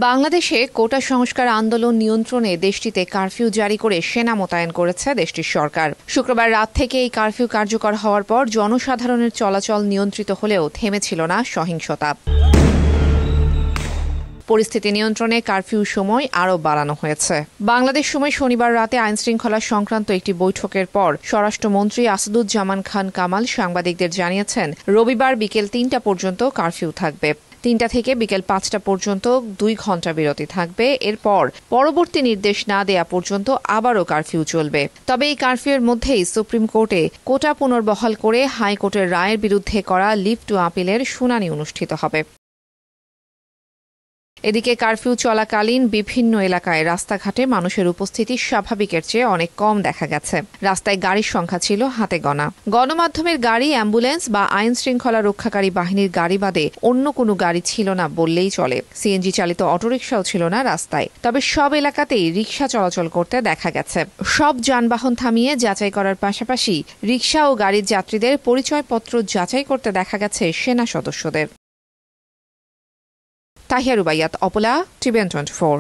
বাংলাদেশে কোটা সংস্কার আন্দোলন নিয়ন্ত্রণে দেশটিতে কারফিউ জারি করে সেনা মোতায়েন করেছে দেশটির সরকার। শুক্রবার রাত থেকে এই কারফিউ কার্যকর হওয়ার পর জনসাধারণের চলাচল নিয়ন্ত্রিত হলেও থেমেছিল না সহিংসতা। পরিস্থিতি নিয়ন্ত্রণে কারফিউ সময় আরও বাড়ানো হয়েছে। বাংলাদেশ সময় শনিবার রাতে আইনশৃঙ্খলা সংক্রান্ত একটি বৈঠকের পর স্বরাষ্ট্রমন্ত্রী আসাদুজ্জামান খান কামাল সাংবাদিকদের জানিয়েছেন, রবিবার বিকেল ৩টা পর্যন্ত কারফিউ থাকবে। ৩টা থেকে বিকেল ৫টা পর্যন্ত ২ ঘণ্টা বিরতি থাকবে। এরপর পরবর্তী নির্দেশ না দেয়া পর্যন্ত আবারও কারফিউ চলবে। তবে এই কারফিউর মধ্যেই সুপ্রিম কোর্টে কোটা পুনর্বহাল করে হাইকোর্টের রায়ের বিরুদ্ধে করা লিভ টু আপিলের শুনানি অনুষ্ঠিত হবে। এদিকে কারফিউ চলাকালীন বিভিন্ন এলাকায় রাস্তাঘাটে মানুষের উপস্থিতি স্বাভাবিকের চেয়ে অনেক কম দেখা গেছে। রাস্তায় গাড়ির সংখ্যা ছিল হাতে গোনা। গণমাধ্যমের গাড়ি, অ্যাম্বুলেন্স বা আইন শৃঙ্খলা রক্ষাকারী বাহিনীর গাড়ি বাদে অন্য কোনো গাড়ি ছিল না বললেই চলে। সিএনজি চালিত অটোরিকশাও ছিল না রাস্তায়। তবে সব এলাকাতেই রিকশা চলাচল করতে দেখা গেছে। সব যানবাহন থামিয়ে যাচাই করার পাশাপাশি রিকশা ও গাড়ির যাত্রীদের পরিচয়পত্র যাচাই করতে দেখা গেছে সেনা সদস্যদের। তাহিয়া রুবাইয়াত, অপলা, টিভিএন 24।